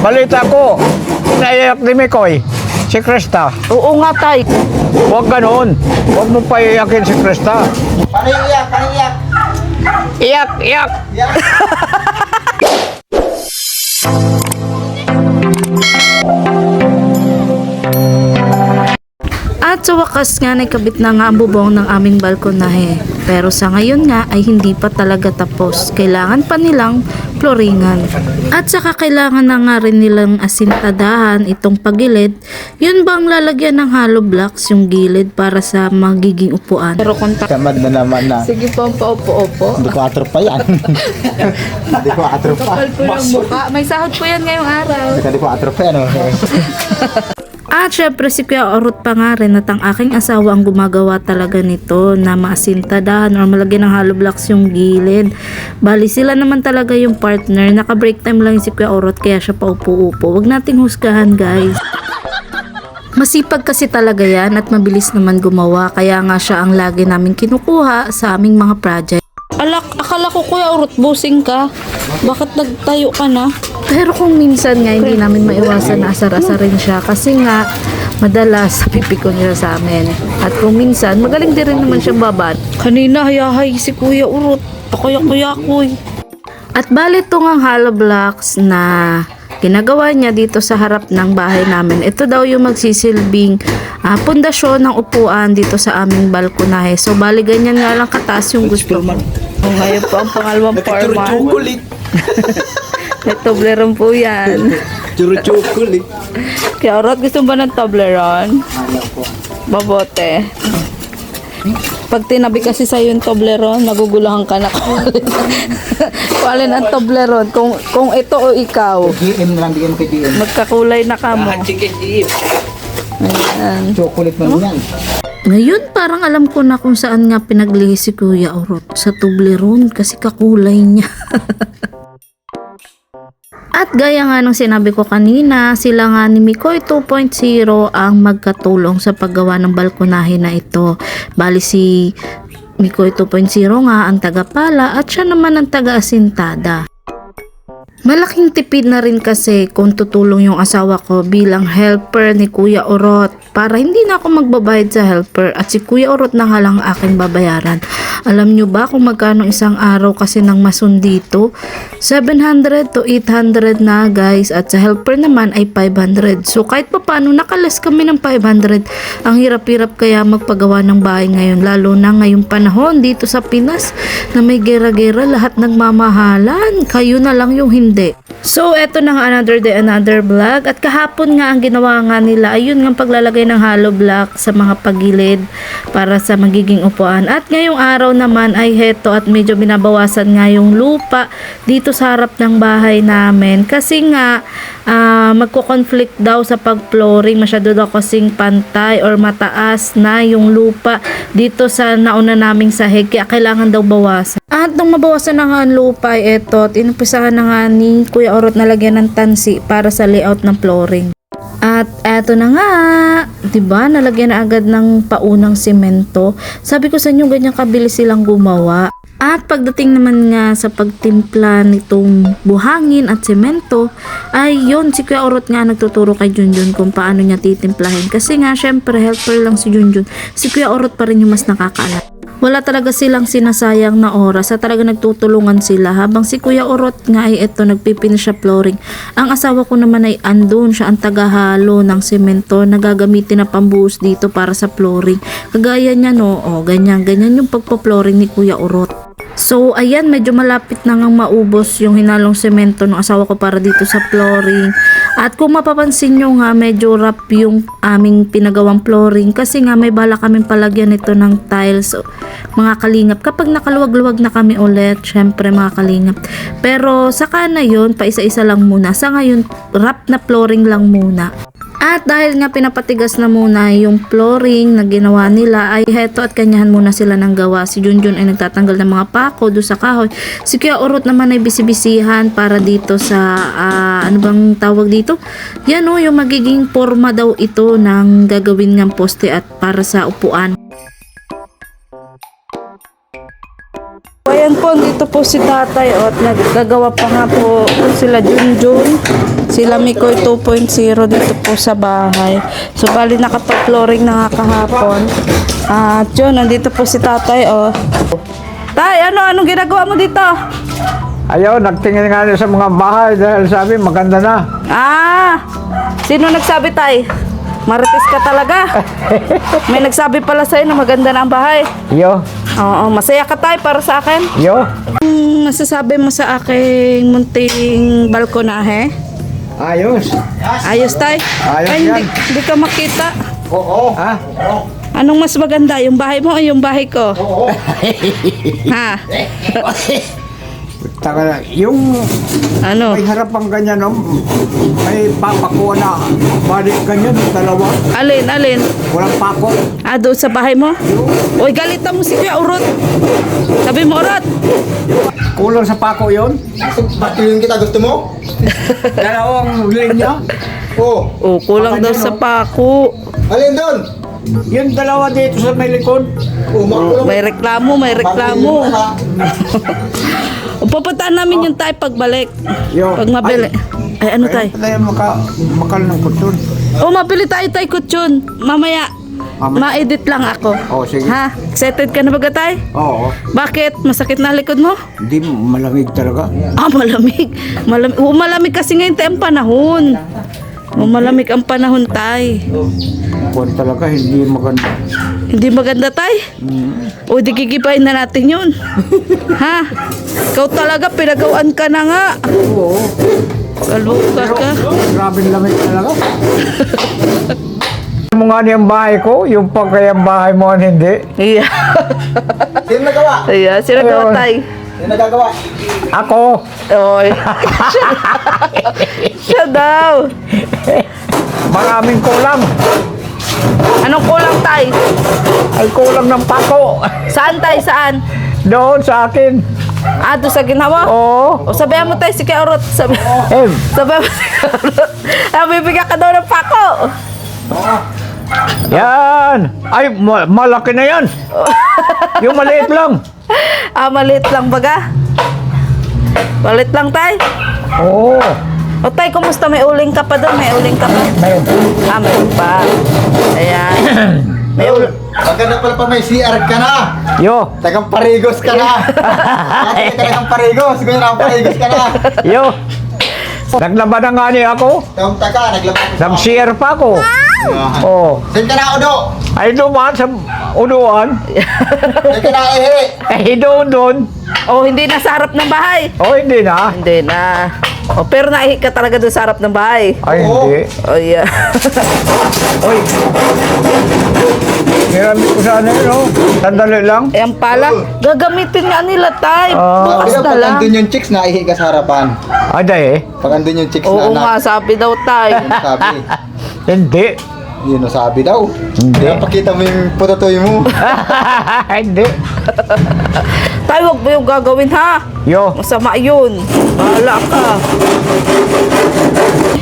balita ko, naiyak ni Mikoy, si Krista. Oo nga, tay. Huwag ganoon. Huwag mo pa iyakin si Krista. Paano iyak? Paano iyak? Iyak, iyak. At sa wakas nga, nakabit na nga ang bubong ng aming balkonahe. Pero sa ngayon nga ay hindi pa talaga tapos. Kailangan pa nilang floringan. At saka kailangan na nga rin nilang asintadahan itong pagilid. Yun bang lalagyan ng hollow blocks yung gilid para sa magiging upuan. Pero kontak. Tamad na naman na. Sige po, paupo-upo. Hindi ko atro pa yan. Hindi ko atro pa. Kapal po yung mukha. May sahod po yan ngayong araw. Hindi ko atro pa yan. At syempre si Kuya Orot pa nga rin at ang aking asawa ang gumagawa talaga nito na maasintadahan or malagyan ng hollow blocks yung gilid. Bali sila naman talaga yung partner. Naka-break time lang si Kuya Orot kaya siya paupo-upo. Huwag nating husgahan, guys. Masipag kasi talaga yan at mabilis naman gumawa kaya nga siya ang lagi namin kinukuha sa aming mga project. Akala ko Kuya Orot, busing ka. Bakit nagtayo ka na? Pero kung minsan nga hindi namin maiwasan na asar-asarin siya kasi nga madalas pipikon niya sa amin. At kung minsan magaling din rin naman siyang babat. Kanina hayahay si Kuya Urot. Takoy-kuyakoy. At balit itong ang hollow blocks na ginagawa niya dito sa harap ng bahay namin. Ito daw yung magsisilbing pundasyon ng upuan dito sa aming balkonahe. So bali ganyan nga lang kataas yung gusto mo. Ngayon po ang pangalawang forma. May Toblerone po yan. Churo-chocolate. Kaya Orot, gusto ba ng Toblerone? Babote. Pag tinabi kasi sa'yo yung Toblerone, magugulahan ka na. Kualin ang Toblerone. Kung ito o ikaw. GM lang, bigyan ko GM. Magkakulay na ka mo. Ayan. Chocolate man yan. Ngayon, parang alam ko na kung saan nga pinaglihi si Kuya Orot. Sa Toblerone kasi kakulay niya. At gaya nga nung sinabi ko kanina, sila nga ni Mikoy 2.0 ang magkatulong sa paggawa ng balkonahe na ito. Bali si Mikoy 2.0 nga ang tagapala at siya naman ang taga-asintada. Malaking tipid na rin kasi kung tutulong yung asawa ko bilang helper ni Kuya Orot para hindi na ako magbabayad sa helper at si Kuya Orot na nga lang aking babayaran. Alam nyo ba kung magkano isang araw kasi ng mason dito? 700 to 800 na guys at sa helper naman ay 500. So kahit pa paano nakalas kami ng 500. Ang hirap-hirap kaya magpagawa ng bahay ngayon lalo na ngayong panahon dito sa Pinas na may gera-gera lahat nagmamahalan. Kayo na lang yung hindi. So, eto na nga another day, another vlog. At kahapon nga ang ginawa nga nila, ayun nga paglalagay ng hollow block sa mga pagilid para sa magiging upuan. At ngayong araw naman ay heto at medyo binabawasan nga yung lupa dito sa harap ng bahay namin. Kasi nga, magko-conflict daw sa pag-flooring. Masyado daw kasing pantay or mataas na yung lupa dito sa nauna naming sahig. Kaya kailangan daw bawasan. At nung mabawasan na nga ang lupa ay eto at inumpisahan na nga ni Kuya Orot na lagyan ng tansi para sa layout ng flooring. At eto na nga, 'di ba? Nalagyan na agad ng paunang semento. Sabi ko sa inyo ganyan kabilis silang gumawa. At pagdating naman nga sa pagtimpla nitong buhangin at semento, ay yon si Kuya Orot nga nagtuturo kay Junjun kung paano niya titimplahin. Kasi nga syempre helper lang si Junjun. Si Kuya Orot pa rin yung mas nakakaalam. Wala talaga silang sinasayang na oras at talaga nagtutulungan sila habang si Kuya Orot nga ay eto nagpipinish siya flooring. Ang asawa ko naman ay andun siya ang tagahalo ng semento na gagamitin na pambuhos dito para sa flooring. Kagaya niya no, ganyan yung pagpa-flooring ni Kuya Orot. So ayan, medyo malapit na ngang maubos yung hinalong semento ng asawa ko para dito sa flooring. At kung mapapansin nyo nga, medyo rough yung aming pinagawang flooring kasi nga may bala kaming palagyan ito ng tiles, mga kalingap. Kapag nakaluwag-luwag na kami ulit, syempre mga kalingap. Pero saka na yun, pa isa-isa lang muna. Sa ngayon, rough na flooring lang muna. At dahil nga pinapatigas na muna yung flooring na ginawa nila ay heto at kanyahan muna sila ng gawa. Si Junjun ay nagtatanggal ng mga pako doon sa kahoy. Si Kuya Orot naman ay bisibisihan para dito sa ano bang tawag dito? Yan o, yung magiging forma daw ito ng gagawin ng poste at para sa upuan. Ayan po po, dito po si tatay at naggagawa pa nga po sila Junjun. Sila Mikoy 2.0 dito po sa bahay. So, bali nakapag-flooring na nga kahapon. At yun, nandito po si tatay, oh. Tay, anong ginagawa mo dito? Ayaw, nagtingin nga sa mga bahay dahil sabi maganda na. Sino nagsabi, tay? Marites ka talaga. May nagsabi pala sa'yo na maganda na ang bahay. Yo, Oo, masaya ka, tay, para sa akin. yo. Masasabi mo sa aking munting balkonahe? Ayos. Ayos, tay. Ayos Ay, yan. hindi ka makita. Oo. Ha? Anong mas maganda, yung bahay mo o yung bahay ko? Oo. Ha? Taka na. Yung Ano? may harapang ganyan, no? May papakuha na. Balik ganyan, dalawa. Alin? Walang pako. Doon sa bahay mo? Uy, galitan mo si Kuya Urot. Sabi mo, Urot. Kulang sa pako yon. Patulungin kita, gusto mo? Dalawang linya. Oo. Oh, kulang daw sa pako. Alin doon? Yung dalawa dito sa may likod. Oo, makulong. May reklamo. Patulungin ka. Pupuntahan namin yung tay pagbalik. Yo. Pag mabili. Ay, ano tay? Tayo makal ng kutsyon. Oh, mabili tayo tay kutsyon. Mamaya. Mamaya. Ma-edit lang ako. Oh, sige. Ha? Excited ka na ba tay? Oo. Bakit? Masakit na likod mo? Hindi malamig talaga. Malamig. Malamig kasi ngayon tayo ang panahon. Malamig ang panahon, tay. Kuwan talaga, hindi maganda. Hindi maganda, tay? O, di gigibayin na natin yun. Ha? Ikaw talaga, pinagawaan ka na nga. Oo. Kaluka ka. Grabe lamig talaga. Mo nga niyang bahay ko, yung pagkayang bahay mo hindi. Iya. Sino nagawa? Iya, sino gawa, tay? Sino nagagawa? Ako, Oy. Siya daw. maraming kulang. Anong kulang, tay? Ay kulang ng pako. Saan, tay? Saan? Doon sa akin. Doon sa ginawa? Oo. O, sabihan mo, tay, si Kiarot. Sabihan mo si Kiarot. Bibigyan ka daw ng pako. Yan. Ay, malaki na yan. Yung maliit lang. Maliit lang baga? Maliit lang, tay? Oo. O, tay, kumusta? May uling ka pa doon? May uling ka pa? Mayroon. Meron pa. Ayan. May uling. Maganda pala pa may CR ka na. Yo. Tagang parigos ka na. Ate, tagang parigos. Ganyan ang parigos ka na. Yo. Naglaban na nga niya ako. Tagang taka, naglabas. Nag-share pa ako. Oo. Saan ka na, Udo? Ay dumaan sa unuan. Saan ka na, Ehe? Eh doon. O, hindi na sa harap ng bahay. Oh, hindi na. Hindi na. O, pero naihi ka talaga doon sa harap ng bahay. Ay, Oo. hindi. O, yeah. Oy. Niramit ko sana yun, oh. Sandali lang. Ayan pala. Gagamitin nga nila, tay. Bukas na Pag lang. andun yung chicks, naihi ka sa harapan. Aday eh. Pag andun yung chicks Oo na nga, anak. sabi daw, tay. Yun ang sabi. Hindi. Yun ang sabi daw. Hindi. Napakita mo yung putotoy mo. Hindi. Tay, huwag mo yung gagawin, ha? Yo, Masama yun. Bahala ka.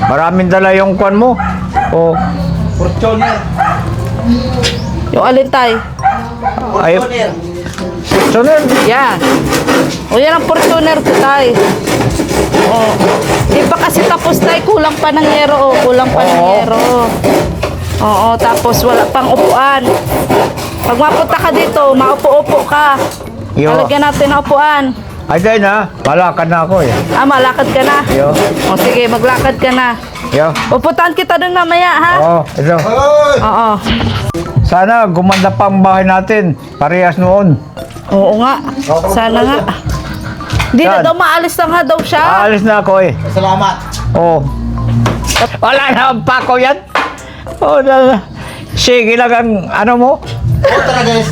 maraming dala yung kwan mo. Oh. Yung alin, tay? Ay. Sunod. Yan. O, yan ang Fortuner ko, tay. O. Di pa kasi tapos, tay. Kulang pa ng yero, o. Kulang pa ng Oo. yero. Oo, tapos wala pang upuan. Pag mapunta ka dito, maupo-upo ka. Yo. Talagyan natin ng upuan. Ay, dahil na. Malakad na ako eh. Malakad ka na. Yo. O, sige, maglakad ka na. Yo. Pupuntahan kita dun mamaya, ha? Oh, ito. Hoy! Oo. Sana gumanda pa ang bahay natin. Parehas noon. Oo nga. Sana nga. Hindi na Yan. daw, maalis na nga daw siya. Aalis na ako eh. Salamat. Oh. Wala na ang pako yan. Oh, sige lang ang ano mo. Oo, tara guys.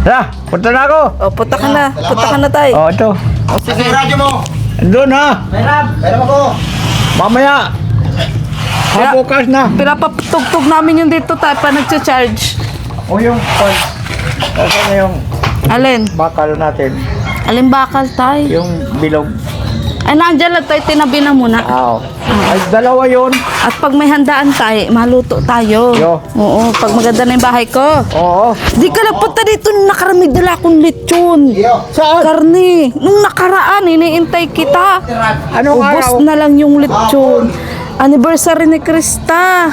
Ha, punta na ako. O, punta ka na. Salamat. Punta ka na, tay. Oh, ito. Sige. Ang radyo mo. Doon ha. Meron ako. Mamaya. Kaya- Bukas na. Pinapatugtog namin yung dito, tay, pa nagcha-charge. O yung kwan. Saan na yung Alin? bakal natin? Alin bakal, tay? Yung bilog. Ay, nandiyan lang tayo, tinabi na muna. Ay, dalawa yun. At pag may handaan tayo, maluto tayo. Yo. Oo, pag maganda na yung bahay ko. Oo. Di ka nagpunta dito nung nakaramig dala akong lechon. Saan? Karne. Nung nakaraan, iniintay kita. Anong Ubos araw? na lang yung lechon. Anniversary ni Krista.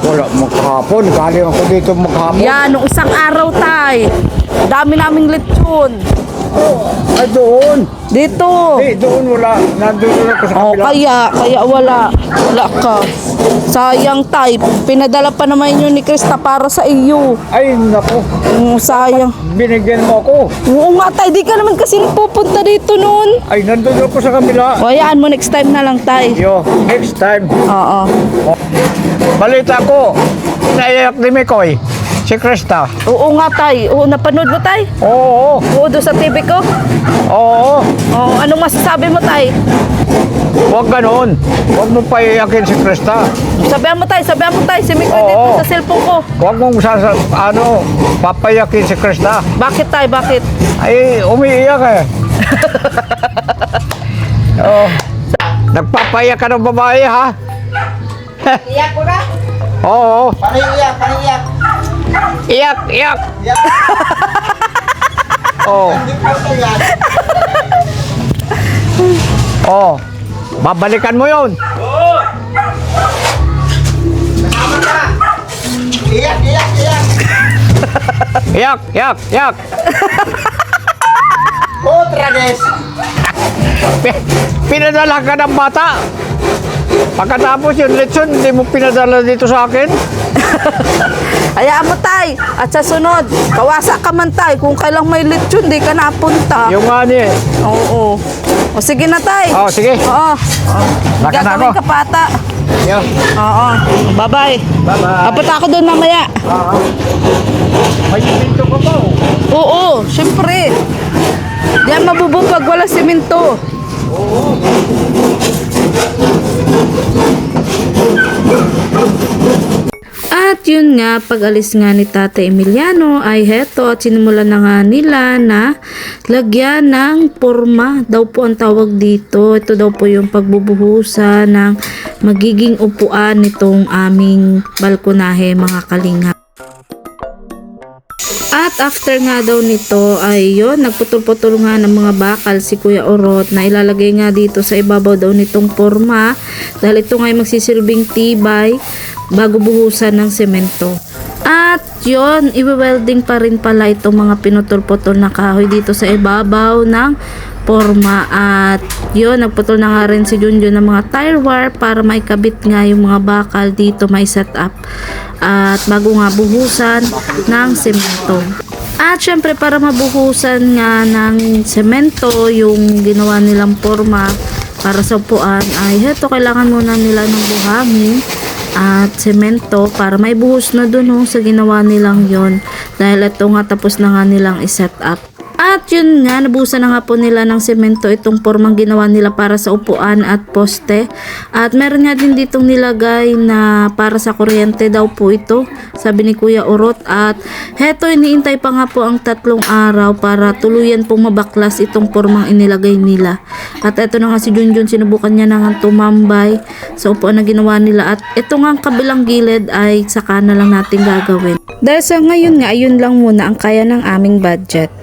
Wala, maghapon. Galing ako dito maghapon. Yan, nung isang araw tay. Dami naming lechon. Ay, doon. Dito. Doon wala. Nandun ako sa Oh, kabila. kaya wala. Wala ka. Sayang tay. Pinadala pa naman yun ni Krista para sa iyo. Ay, naku. Sayang. Binigyan mo ako. Oo nga tay, di ka naman kasi pupunta dito noon. Ay, nandun ako sa kabila. O hayaan mo, next time na lang tay. Yo, next time. Oo. Balita ko, naiyak ni Mikoy. Si Krista. Oo nga tay. Oo, napanood mo tay? Oo. Oo, doon sa TV ko. Oo. Oo, anong masasabi mo tay? Huwag ganoon. Huwag mo paiyakin si Krista. Sabihan mo tay, si Mikoy Oo. dito sa cellphone ko. Huwag mong papayakin si Krista. Bakit tay, bakit? Ay, umiiyak eh. Oh. Nagpapayak ka ng babae, ha? Iyak ko na? Oo. Paano iyak? Paano iyak? Iyak, iyak. Iyak. Oo. Hindi pa ito yan. Oo. Babalikan mo yun. Iyak, iyak, iyak. Iyak, iyak, iyak. Otra vez. Pinadala ka ng bata. Pagkatapos yung lechon, hindi mo pinadala dito sa akin. Hayaan mo tay. At sa sunod, kawasa ka man tay. Kung kailang may lechon, di ka napunta. Yung nga niya. Oo. O sige na tay. Oo, sige. Oo. Baka na Gagawin ako. ka pata. Yo. Oo. Bye-bye. Bye-bye. Apunta ako doon mamaya. May pinto ka ba? Oo, syempre. Di yan mabubo pag wala simento. At yun nga, pag-alis nga ni Tate Emiliano ay heto at sinimulan na nga nila na lagyan ng porma daw po ang tawag dito. Ito daw po yung pagbubuhusan ng magiging upuan nitong aming balkonahe mga kalinga. At after nga daw nito ay yun, nagputol-putol nga ng mga bakal si Kuya Orot na ilalagay nga dito sa ibabaw daw nitong porma dahil ito nga ay magsisilbing tibay bago buhusan ng semento. At yun, i-welding pa rin pala itong mga pinutol-putol na kahoy dito sa ibabaw ng porma. At yun, nagputol na nga rin si Junjun ng mga tire wire para maikabit nga yung mga bakal dito, may set up. At bago nga buhusan ng semento. At syempre para mabuhusan nga ng semento yung ginawa nilang porma para sa upuan ay heto, kailangan muna nila ng buhangin at semento para may buhos na dun sa ginawa nilang yon dahil ito nga tapos na nga nilang iset up. At yun nga, nabusan na nga po nila ng semento itong formang ginawa nila para sa upuan at poste. At meron nga din ditong nilagay na para sa kuryente daw po ito, sabi ni Kuya Orot. At heto, iniintay pa nga po ang 3 araw para tuluyan pong mabaklas itong formang inilagay nila. At eto na nga si Junjun, sinubukan niya na nga tumambay sa upuan na ginawa nila. At ito nga ang kabilang gilid ay saka na lang natin gagawin. Dahil sa ngayon nga, ayun lang muna ang kaya ng aming budget.